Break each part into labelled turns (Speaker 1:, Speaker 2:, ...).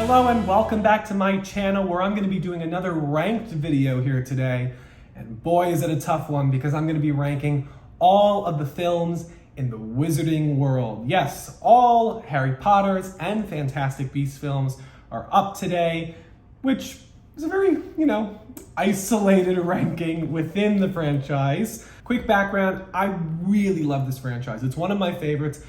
Speaker 1: Hello and welcome back to my channel where I'm going to be doing another ranked video here today. And boy is it a tough one because I'm going to be ranking all of the films in the Wizarding world. Yes, all Harry Potter's and Fantastic Beasts films are up today, which is a very, isolated ranking within the franchise. Quick background, I really love this franchise. It's one of my favorites.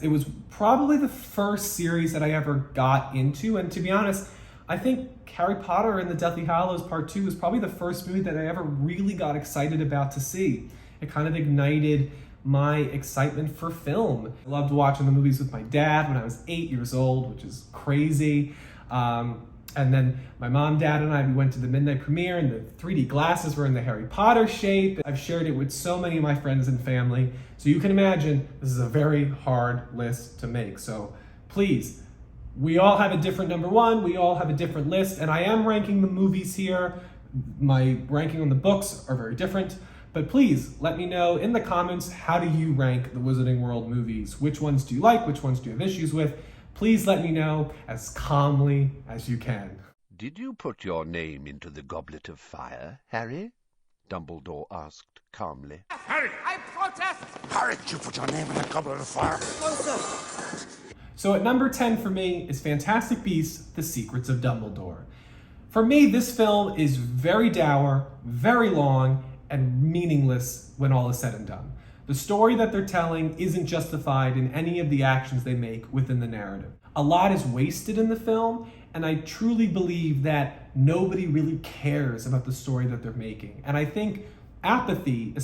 Speaker 1: It was probably the first series that I ever got into, and to be honest, I think Harry Potter and the Deathly Hallows Part 2 was probably the first movie that I ever really got excited about to see. It kind of ignited my excitement for film. I loved watching the movies with my dad when I was 8 years old, which is crazy. And then my mom, dad, and we went to the midnight premiere, and the 3D glasses were in the Harry Potter shape. I've shared it with so many of my friends and family. So you can imagine this is a very hard list to make. So please, we all have a different number one. We all have a different list. And I am ranking the movies here. My ranking on the books are very different. But please let me know in the comments, how do you rank the Wizarding World movies? Which ones do you like? Which ones do you have issues with? Please let me know as calmly as you can.
Speaker 2: Did you put your name into the goblet of fire, Harry? Dumbledore asked calmly.
Speaker 3: Harry! I protest! Harry, did you put your name in the goblet of fire? No, sir.
Speaker 1: So at number 10 for me is Fantastic Beasts: The Secrets of Dumbledore. For me, this film is very dour, very long, and meaningless when all is said and done. The story that they're telling isn't justified in any of the actions they make within the narrative. A lot is wasted in the film, and I truly believe that nobody really cares about the story that they're making. And I think apathy,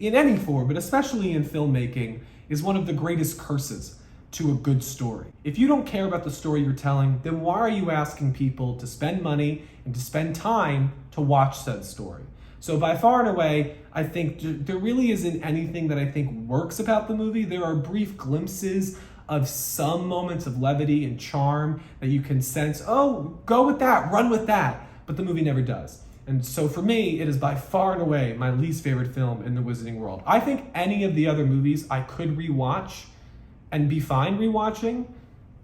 Speaker 1: in any form, but especially in filmmaking, is one of the greatest curses to a good story. If you don't care about the story you're telling, then why are you asking people to spend money and to spend time to watch said story? So by far and away, I think there really isn't anything that I think works about the movie. There are brief glimpses of some moments of levity and charm that you can sense, oh, go with that, run with that, but the movie never does. And so for me, it is by far and away my least favorite film in the Wizarding world. I think any of the other movies I could rewatch and be fine rewatching.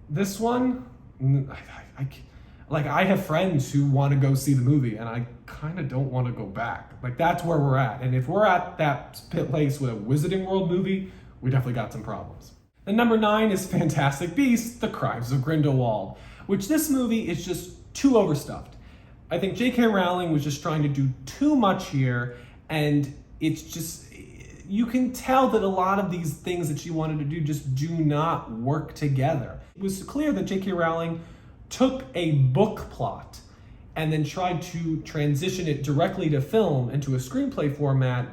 Speaker 1: This one, I have friends who want to go see the movie, and I kind of don't want to go back. That's where we're at. And if we're at that place with a Wizarding World movie, we definitely got some problems. And number 9 is Fantastic Beasts: The Crimes of Grindelwald, which this movie is just too overstuffed. I think J.K. Rowling was just trying to do too much here, and it's just, you can tell that a lot of these things that she wanted to do just do not work together. It was clear that J.K. Rowling took a book plot and then tried to transition it directly to film into a screenplay format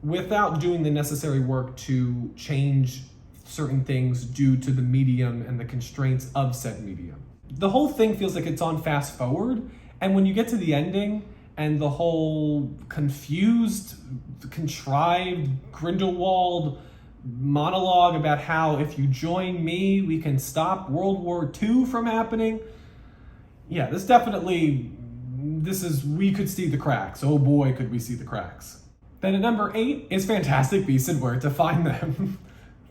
Speaker 1: without doing the necessary work to change certain things due to the medium and the constraints of said medium. The whole thing feels like it's on fast forward, and when you get to the ending and the whole confused, contrived Grindelwald monologue about how if you join me, we can stop World War II from happening. Yeah, we could see the cracks. Oh boy, could we see the cracks. Then at number 8 is Fantastic Beasts and Where to Find Them.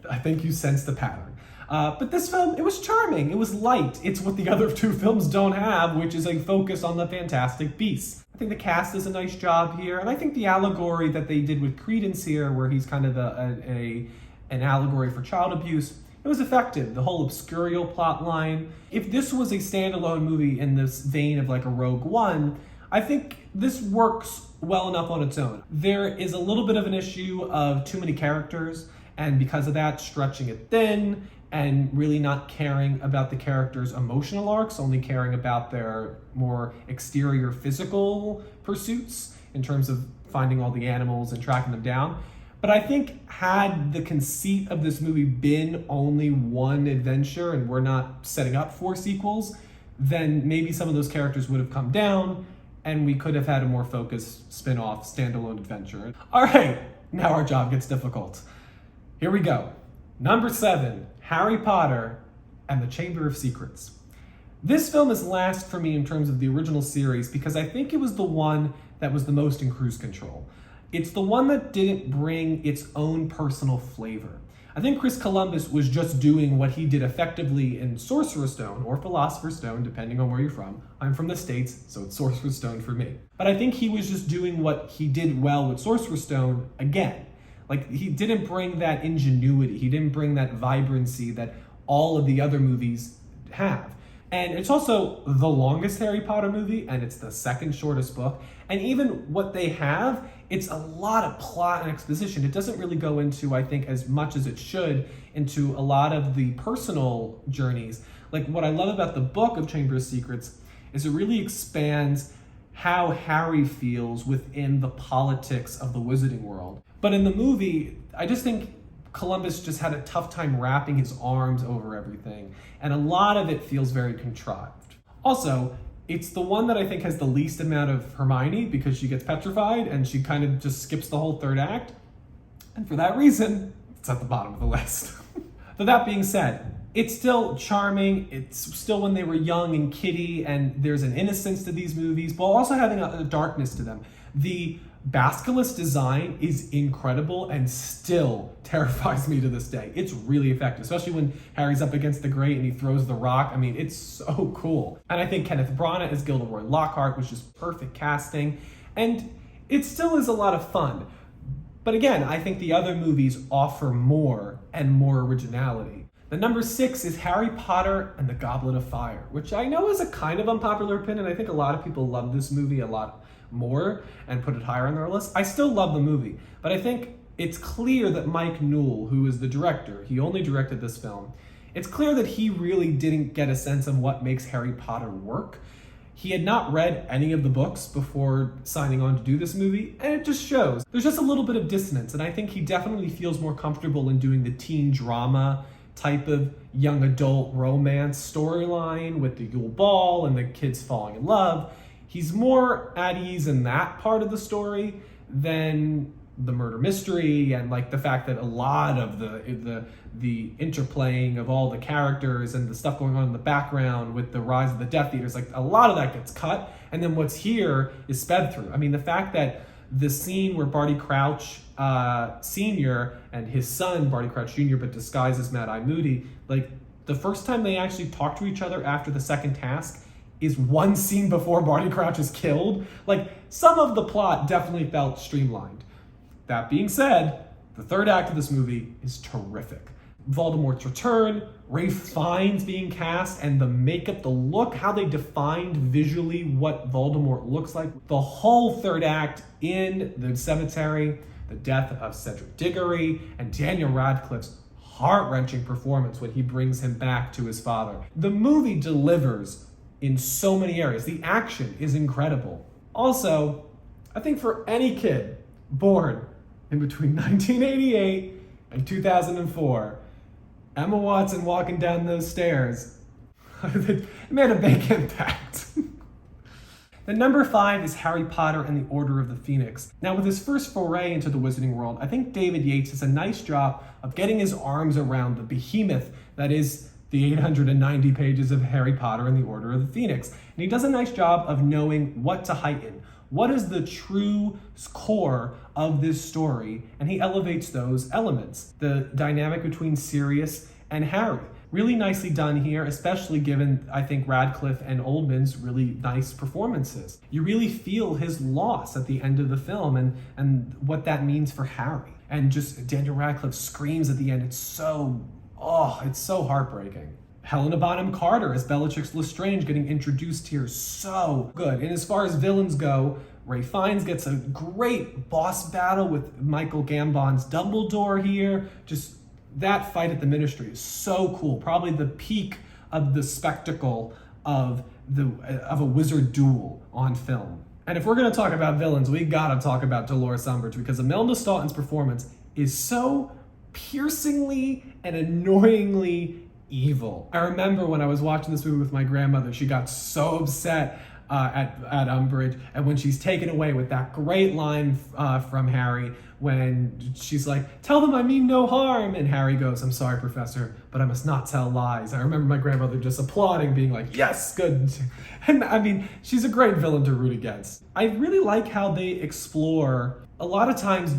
Speaker 1: I think you sense the pattern. But this film, it was charming. It was light. It's what the other 2 films don't have, which is a focus on the Fantastic Beasts. I think the cast does a nice job here, and I think the allegory that they did with Credence here, where he's kind of an allegory for child abuse, it was effective. The whole obscurial plot line. If this was a standalone movie in this vein of like a Rogue One, I think this works well enough on its own. There is a little bit of an issue of too many characters, and because of that, stretching it thin and really not caring about the characters' emotional arcs, only caring about their more exterior physical pursuits in terms of finding all the animals and tracking them down. But I think had the conceit of this movie been only one adventure and we're not setting up 4 sequels, then maybe some of those characters would have come down and we could have had a more focused spin-off standalone adventure. All right, now our job gets difficult. Here we go. Number 7, Harry Potter and the Chamber of Secrets. This film is last for me in terms of the original series because I think it was the one that was the most in cruise control. It's the one that didn't bring its own personal flavor. I think Chris Columbus was just doing what he did effectively in Sorcerer's Stone, or Philosopher's Stone, depending on where you're from. I'm from the States, so it's Sorcerer's Stone for me. But I think he was just doing what he did well with Sorcerer's Stone again. Like, he didn't bring that ingenuity, he didn't bring that vibrancy that all of the other movies have. And it's also the longest Harry Potter movie, and it's the second shortest book. And even what they have, it's a lot of plot and exposition. It doesn't really go into, I think, as much as it should, into a lot of the personal journeys. Like, what I love about the book of Chamber of Secrets is it really expands how Harry feels within the politics of the wizarding world. But in the movie, I just think Columbus just had a tough time wrapping his arms over everything, and a lot of it feels very contrived. Also, it's the one that I think has the least amount of Hermione because she gets petrified and she kind of just skips the whole third act, and for that reason, it's at the bottom of the list. But that being said, it's still charming, it's still when they were young and kiddie, and there's an innocence to these movies, while also having a darkness to them. The Basilisk design is incredible and still terrifies me to this day. It's really effective, especially when Harry's up against the grate and he throws the rock. I mean, it's so cool. And I think Kenneth Branagh as Gilderoy Lockhart was just perfect casting, and it still is a lot of fun. But again, I think the other movies offer more and more originality. The number 6 is Harry Potter and the Goblet of Fire, which I know is a kind of unpopular opinion. I think a lot of people love this movie a lot more and put it higher on their list. I still love the movie, but I think it's clear that Mike Newell, who is the director, he only directed this film, it's clear that he really didn't get a sense of what makes Harry Potter work. He had not read any of the books before signing on to do this movie, and it just shows. There's just a little bit of dissonance, and I think he definitely feels more comfortable in doing the teen drama type of young adult romance storyline with the Yule Ball and the kids falling in love. He's more at ease in that part of the story than the murder mystery and like the fact that a lot of the interplaying of all the characters and the stuff going on in the background with the rise of the Death Eaters, like a lot of that gets cut, and then what's here is sped through. I mean, the fact that the scene where Barty Crouch Sr. and his son, Barty Crouch Jr., but disguised as Mad-Eye Moody, like the first time they actually talk to each other after the second task is one scene before Barty Crouch is killed. Like, some of the plot definitely felt streamlined. That being said, the third act of this movie is terrific. Voldemort's return, Ralph Fiennes being cast, and the makeup, the look, how they defined visually what Voldemort looks like. The whole third act in the cemetery, the death of Cedric Diggory, and Daniel Radcliffe's heart-wrenching performance when he brings him back to his father. The movie delivers in so many areas. The action is incredible. Also, I think for any kid born in between 1988 and 2004, Emma Watson walking down those stairs, it made a big impact. The number 5 is Harry Potter and the Order of the Phoenix. Now, with his first foray into the wizarding world, I think David Yates does a nice job of getting his arms around the behemoth that is the 890 pages of Harry Potter and the Order of the Phoenix. And he does a nice job of knowing what to heighten. What is the true core of this story? And he elevates those elements. The dynamic between Sirius and Harry. Really nicely done here, especially given, I think, Radcliffe and Oldman's really nice performances. You really feel his loss at the end of the film and what that means for Harry. And just Daniel Radcliffe screams at the end. It's so heartbreaking. Helena Bonham Carter as Bellatrix Lestrange getting introduced here, so good. And as far as villains go, Ralph Fiennes gets a great boss battle with Michael Gambon's Dumbledore here. Just that fight at the Ministry is so cool. Probably the peak of the spectacle of a wizard duel on film. And if we're going to talk about villains, we gotta talk about Dolores Umbridge, because Imelda Staunton's performance is so piercingly and annoyingly evil. I remember when I was watching this movie with my grandmother, she got so upset at Umbridge, and when she's taken away with that great line from Harry when she's like, "Tell them I mean no harm," and Harry goes, "I'm sorry, Professor, but I must not tell lies." I remember my grandmother just applauding, being like, "Yes, good." And I mean, she's a great villain to root against. I really like how they explore, a lot of times,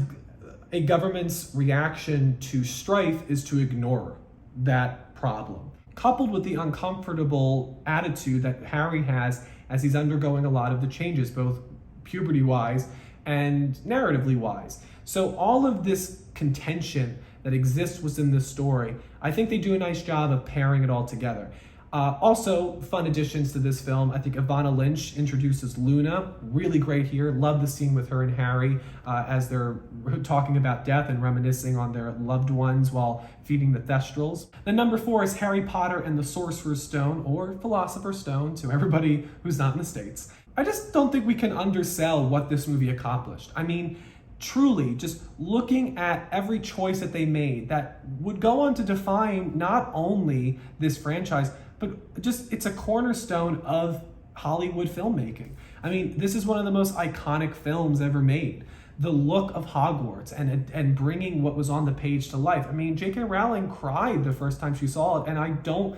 Speaker 1: A government's reaction to strife is to ignore that problem, coupled with the uncomfortable attitude that Harry has as he's undergoing a lot of the changes, both puberty-wise and narratively-wise. So all of this contention that exists within this story, I think they do a nice job of pairing it all together. Also, fun additions to this film. I think Ivana Lynch introduces Luna. Really great here. Love the scene with her and Harry as they're talking about death and reminiscing on their loved ones while feeding the Thestrals. Then number 4 is Harry Potter and the Sorcerer's Stone, or Philosopher's Stone to everybody who's not in the States. I just don't think we can undersell what this movie accomplished. I mean, truly, just looking at every choice that they made that would go on to define not only this franchise, but just it's a cornerstone of Hollywood filmmaking. I mean, this is one of the most iconic films ever made. The look of Hogwarts and bringing what was on the page to life. I mean, J.K. Rowling cried the first time she saw it, and I don't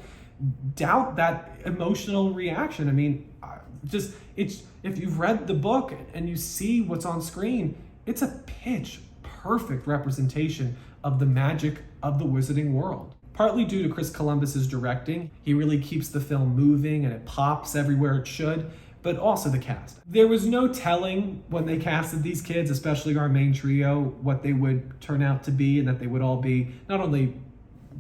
Speaker 1: doubt that emotional reaction. I mean, it's if you've read the book and you see what's on screen, it's a pitch perfect representation of the magic of the wizarding world. Partly due to Chris Columbus's directing, he really keeps the film moving and it pops everywhere it should, but also the cast. There was no telling when they casted these kids, especially our main trio, what they would turn out to be, and that they would all be not only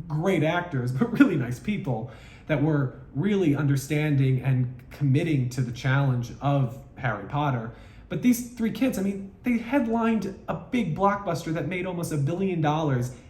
Speaker 1: great actors, but really nice people that were really understanding and committing to the challenge of Harry Potter. But these 3 kids, I mean, they headlined a big blockbuster that made almost $1 billion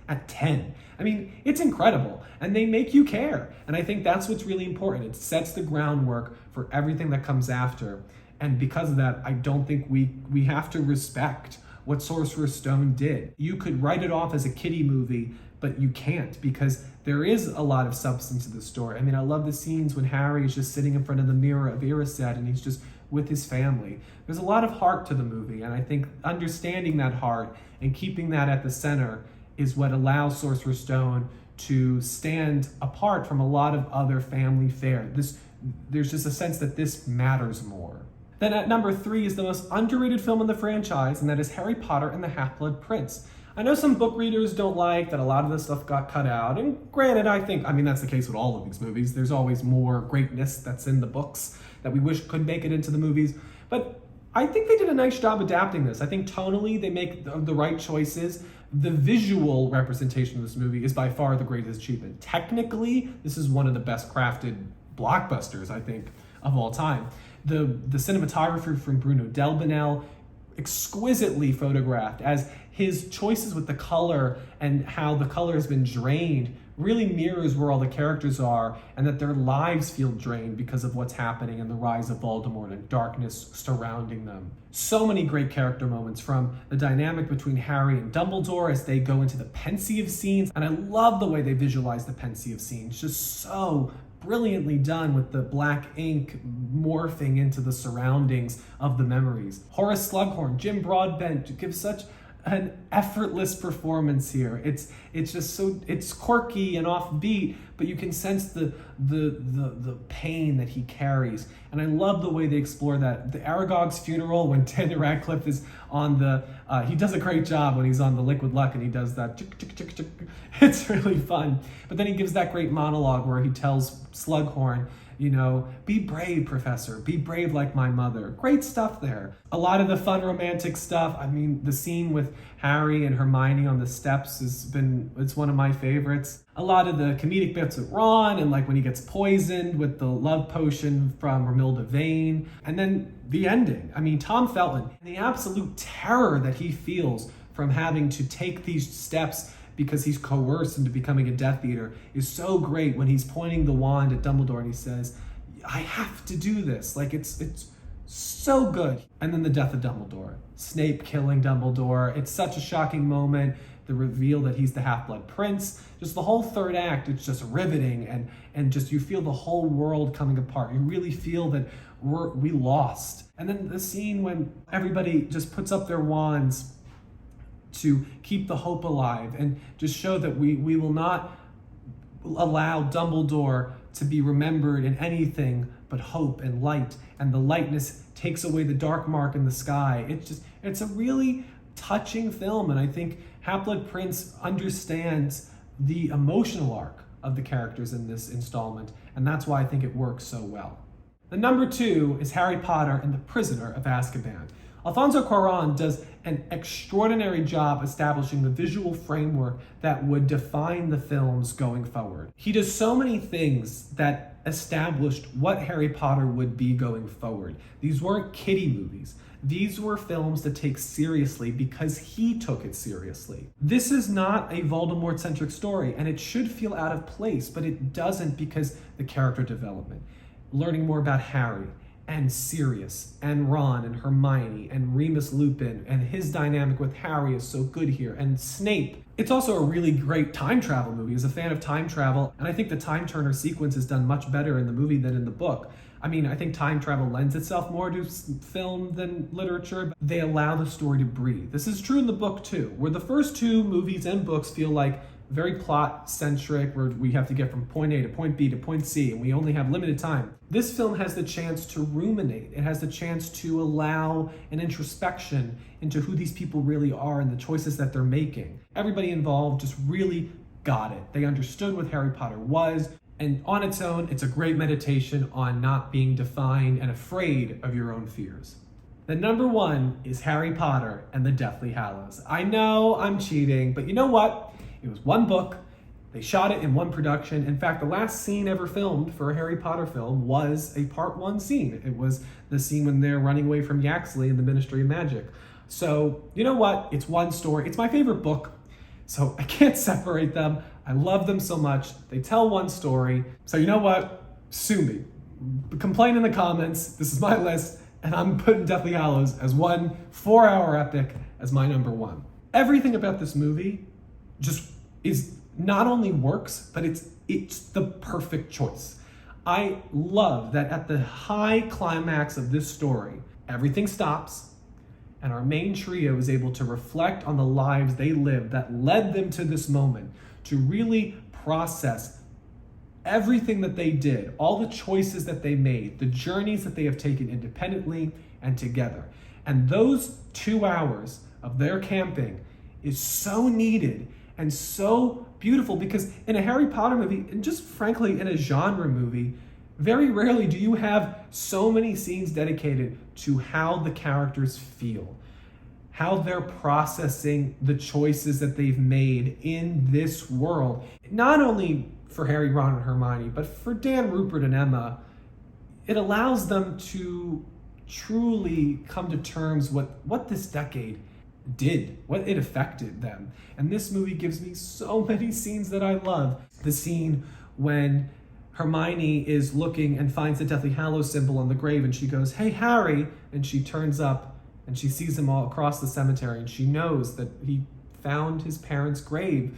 Speaker 1: at 10. I mean, it's incredible, and they make you care. And I think that's what's really important. It sets the groundwork for everything that comes after. And because of that, I don't think we have to respect what Sorcerer's Stone did. You could write it off as a kiddie movie, but you can't, because there is a lot of substance to the story. I mean, I love the scenes when Harry is just sitting in front of the mirror of Erised and he's just with his family. There's a lot of heart to the movie, and I think understanding that heart and keeping that at the center is what allows Sorcerer's Stone to stand apart from a lot of other family fare. There's just a sense that this matters more. Then at number 3 is the most underrated film in the franchise, and that is Harry Potter and the Half-Blood Prince. I know some book readers don't like that a lot of this stuff got cut out, and granted, I mean, that's the case with all of these movies. There's always more greatness that's in the books that we wish could make it into the movies, but I think they did a nice job adapting this. I think tonally they make the right choices. The visual representation of this movie is by far the greatest achievement. Technically, this is one of the best crafted blockbusters, I think, of all time. The cinematography from Bruno Delbonnel, exquisitely photographed, as his choices with the color and how the color has been drained really mirrors where all the characters are, and that their lives feel drained because of what's happening and the rise of Voldemort and darkness surrounding them. So many great character moments, from the dynamic between Harry and Dumbledore as they go into the Pensieve scenes, and I love the way they visualize the Pensieve scenes, just so brilliantly done with the black ink morphing into the surroundings of the memories. Horace Slughorn, Jim Broadbent gives such an effortless performance here. It's just so, it's quirky and offbeat, but you can sense the pain that he carries. And I love the way they explore that. The Aragog's funeral, when Daniel Radcliffe is on the, he does a great job when he's on the liquid luck and he does that chick, chick, chick, chick. It's really fun. But then he gives that great monologue where he tells Slughorn, you know, be brave, Professor, be brave like my mother. Great stuff there. A lot of the fun romantic stuff. I mean, the scene with Harry and Hermione on the steps it's one of my favorites. A lot of the comedic bits with Ron, and like when he gets poisoned with the love potion from Romilda Vane. And then the ending. I mean, Tom Felton, the absolute terror that he feels from having to take these steps because he's coerced into becoming a Death Eater is so great when he's pointing the wand at Dumbledore and he says, I have to do this. Like, it's so good. And then the death of Dumbledore. Snape killing Dumbledore. It's such a shocking moment. The reveal that he's the Half-Blood Prince. Just the whole third act, it's just riveting, and just you feel the whole world coming apart. You really feel that we lost. And then the scene when everybody just puts up their wands to keep the hope alive and just show that we will not allow Dumbledore to be remembered in anything but hope and light, and the lightness takes away the dark mark in the sky. It's a really touching film, and I think HalfBlood Prince understands the emotional arc of the characters in this installment, and that's why I think it works so well. The number 2 is Harry Potter and the Prisoner of Azkaban. Alfonso Cuarón does an extraordinary job establishing the visual framework that would define the films going forward. He does so many things that established what Harry Potter would be going forward. These weren't kiddie movies. These were films to take seriously because he took it seriously. This is not a Voldemort-centric story, and it should feel out of place, but it doesn't because the character development, learning more about Harry, and Sirius, and Ron, and Hermione, and Remus Lupin, and his dynamic with Harry is so good here, and Snape. It's also a really great time travel movie. As a fan of time travel, and I think the Time Turner sequence is done much better in the movie than in the book. I mean, I think time travel lends itself more to film than literature, but they allow the story to breathe. This is true in the book too, where the first 2 movies and books feel like very plot-centric, where we have to get from point A to point B to point C, and we only have limited time. This film has the chance to ruminate. It has the chance to allow an introspection into who these people really are and the choices that they're making. Everybody involved just really got it. They understood what Harry Potter was, and on its own, it's a great meditation on not being defined and afraid of your own fears. The number 1 is Harry Potter and the Deathly Hallows. I know I'm cheating, but you know what? It was one book. They shot it in one production. In fact, the last scene ever filmed for a Harry Potter film was a part 1 scene. It was the scene when they're running away from Yaxley in the Ministry of Magic. So, you know what? It's one story. It's my favorite book, so I can't separate them. I love them so much. They tell one story. So you know what? Sue me. Complain in the comments. This is my list, and I'm putting Deathly Hallows as one 4-hour epic as my number 1. Everything about this movie just is not only works, but it's the perfect choice. I love that at the high climax of this story, everything stops, and our main trio is able to reflect on the lives they lived that led them to this moment, to really process everything that they did, all the choices that they made, the journeys that they have taken independently and together. And those 2 hours of their camping is so needed and so beautiful, because in a Harry Potter movie, and just frankly in a genre movie, very rarely do you have so many scenes dedicated to how the characters feel, how they're processing the choices that they've made in this world. Not only for Harry, Ron, and Hermione, but for Dan, Rupert, and Emma, it allows them to truly come to terms with what this decade did, what it affected them. And this movie gives me so many scenes that I love. The scene when Hermione is looking and finds the Deathly Hallows symbol on the grave, and she goes, "Hey, Harry," and she turns up and she sees him all across the cemetery, and she knows that he found his parents' grave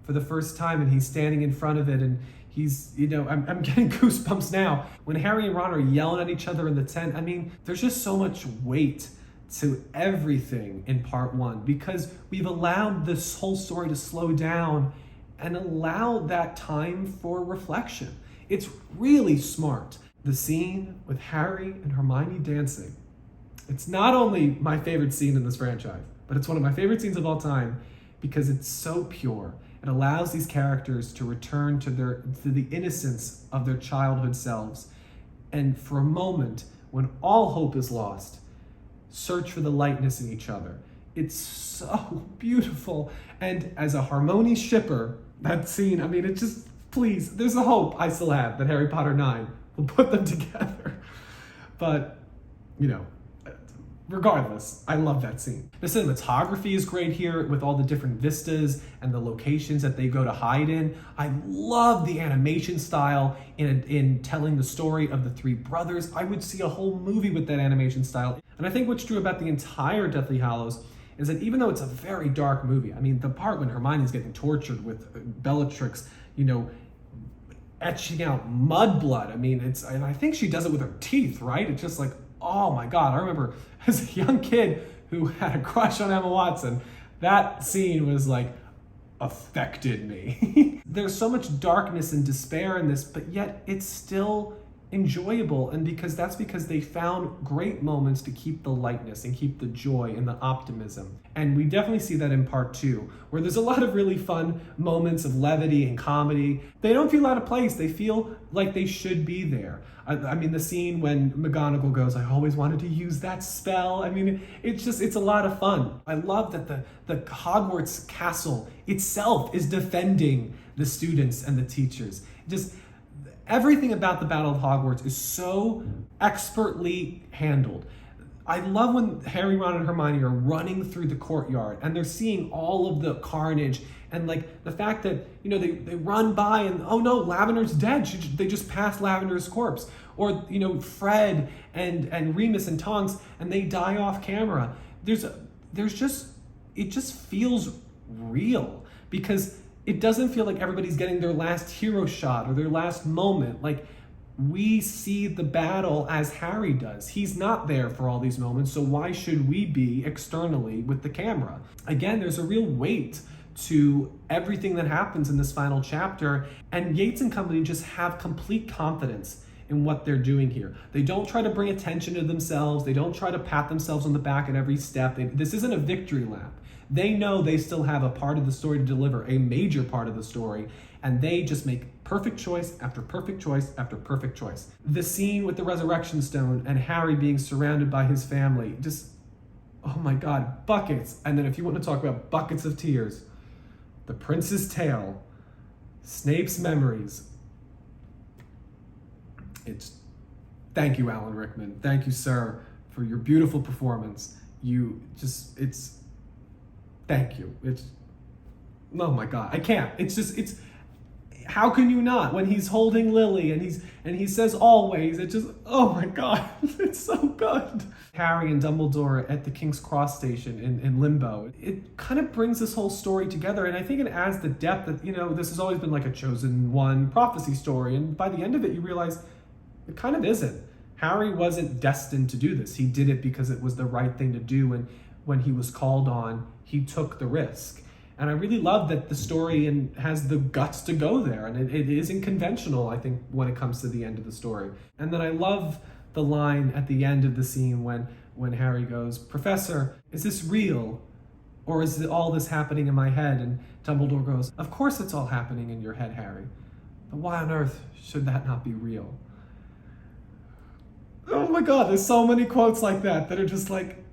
Speaker 1: for the first time, and he's standing in front of it, and he's, I'm getting goosebumps now. When Harry and Ron are yelling at each other in the tent, I mean, there's just so much weight to everything in part 1, because we've allowed this whole story to slow down and allow that time for reflection. It's really smart. The scene with Harry and Hermione dancing, it's not only my favorite scene in this franchise, but it's one of my favorite scenes of all time because it's so pure. It allows these characters to return to the innocence of their childhood selves, and for a moment, when all hope is lost, search for the lightness in each other. It's so beautiful. And as a Harmony shipper, that scene, I mean, it just, please, there's a hope I still have that Harry Potter 9 will put them together. But, regardless, I love that scene. The cinematography is great here with all the different vistas and the locations that they go to hide in. I love the animation style in telling the story of the 3 brothers. I would see a whole movie with that animation style. And I think what's true about the entire Deathly Hallows is that even though it's a very dark movie, I mean, the part when Hermione's getting tortured with Bellatrix, etching out mud blood, I mean, and I think she does it with her teeth, right? It's just like, oh my God. I remember as a young kid who had a crush on Emma Watson, that scene was like, affected me. There's so much darkness and despair in this, but yet it's still enjoyable, and because they found great moments to keep the lightness and keep the joy and the optimism. And we definitely see that in part 2, where there's a lot of really fun moments of levity and comedy. They don't feel out of place. They feel like they should be there. I mean, the scene when McGonagall goes, "I always wanted to use that spell." I mean, it's a lot of fun. I love that the Hogwarts castle itself is defending the students and the teachers. Just everything about the Battle of Hogwarts is so expertly handled. I love when Harry, Ron, and Hermione are running through the courtyard and they're seeing all of the carnage, and like the fact that, you know, they run by and, oh no, Lavender's dead. They just passed Lavender's corpse. Or, you know, Fred and Remus and Tonks, and they die off camera. It just feels real, because it doesn't feel like everybody's getting their last hero shot or their last moment. Like, we see the battle as Harry does. He's not there for all these moments, so why should we be externally with the camera? Again, there's a real weight to everything that happens in this final chapter, and Yates and company just have complete confidence in what they're doing here. They don't try to bring attention to themselves. They don't try to pat themselves on the back at every step. This isn't a victory lap. They know they still have a part of the story to deliver, a major part of the story, and they just make perfect choice after perfect choice after perfect choice. The scene with the Resurrection Stone and Harry being surrounded by his family, just, oh my God, buckets. And then if you want to talk about buckets of tears, The Prince's Tale, Snape's memories. Thank you, Alan Rickman. Thank you, sir, for your beautiful performance. Thank you. Oh my God, I can't. How can you not? When he's holding Lily and he says always, oh my God, it's so good. Harry and Dumbledore at the King's Cross station in Limbo. It kind of brings this whole story together, and I think it adds the depth that, you know, this has always been like a chosen one prophecy story, and by the end of it, you realize it kind of isn't. Harry wasn't destined to do this. He did it because it was the right thing to do, and when he was called on, he took the risk. And I really love that the story has the guts to go there, and it isn't conventional, I think, when it comes to the end of the story. And then I love the line at the end of the scene when Harry goes, "Professor, is this real? Or is all this happening in my head?" And Dumbledore goes, "Of course it's all happening in your head, Harry. But why on earth should that not be real?" Oh my God, there's so many quotes like that are just like,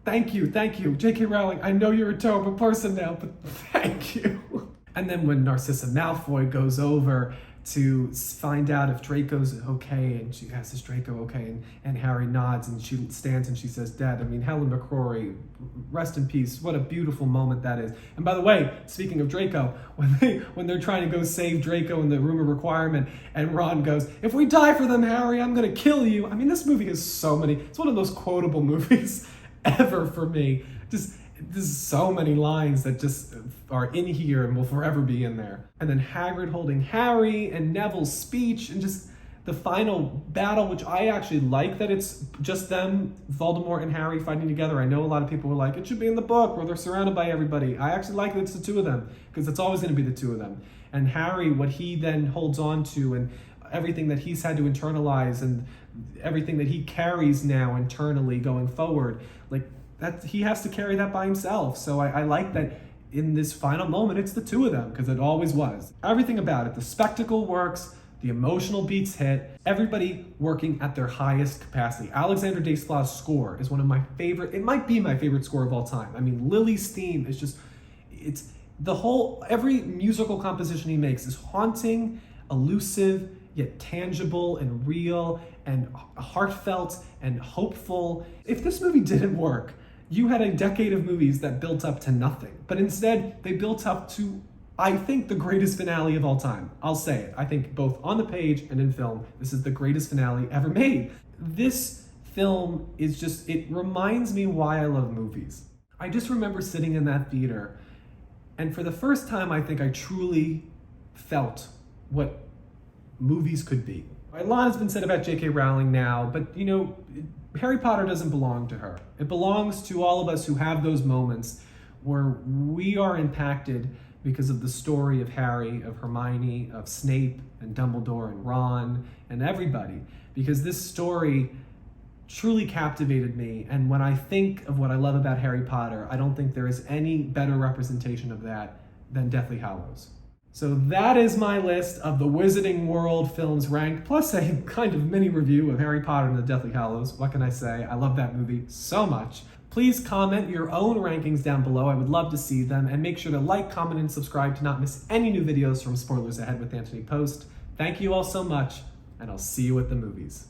Speaker 1: thank you, J.K. Rowling. I know you're a terrible person now, but thank you. And then when Narcissa Malfoy goes over to find out if Draco's okay, and she asks, "Is Draco okay?" And Harry nods, and she stands and she says, "Dad, I mean, Helen McCrory, rest in peace." What a beautiful moment that is. And by the way, speaking of Draco, when they're trying to go save Draco in the Room of Requirement, and Ron goes, "If we die for them, Harry, I'm gonna kill you." I mean, this movie has so many, it's one of those quotable movies ever for me. There's so many lines that just are in here and will forever be in there. And then Hagrid holding Harry, and Neville's speech, and just the final battle, which I actually like that it's just them, Voldemort and Harry, fighting together. I know a lot of people were like, it should be in the book where they're surrounded by everybody. I actually like that it's the two of them, because it's always going to be the two of them. And Harry, what he then holds on to, and everything that he's had to internalize, and everything that he carries now internally going forward, like, that he has to carry that by himself. So I like that in this final moment, it's the two of them, because it always was. Everything about it, the spectacle works, the emotional beats hit, everybody working at their highest capacity. Alexander Desplat's score is one of my favorite, it might be my favorite score of all time. I mean, Lily's theme is just, every musical composition he makes is haunting, elusive, yet tangible and real and heartfelt and hopeful. If this movie didn't work, you had a decade of movies that built up to nothing. But instead, they built up to, I think, the greatest finale of all time. I'll say it. I think both on the page and in film, this is the greatest finale ever made. This film is just, it reminds me why I love movies. I just remember sitting in that theater, and for the first time, I think I truly felt what movies could be. A lot has been said about J.K. Rowling now, but you know, Harry Potter doesn't belong to her. It belongs to all of us who have those moments where we are impacted because of the story of Harry, of Hermione, of Snape, and Dumbledore, and Ron, and everybody. Because this story truly captivated me, and when I think of what I love about Harry Potter, I don't think there is any better representation of that than Deathly Hallows. So that is my list of the Wizarding World films ranked, plus a kind of mini review of Harry Potter and the Deathly Hallows. What can I say? I love that movie so much. Please comment your own rankings down below. I would love to see them. And make sure to like, comment, and subscribe to not miss any new videos from Spoilers Ahead with Anthony Post. Thank you all so much, and I'll see you at the movies.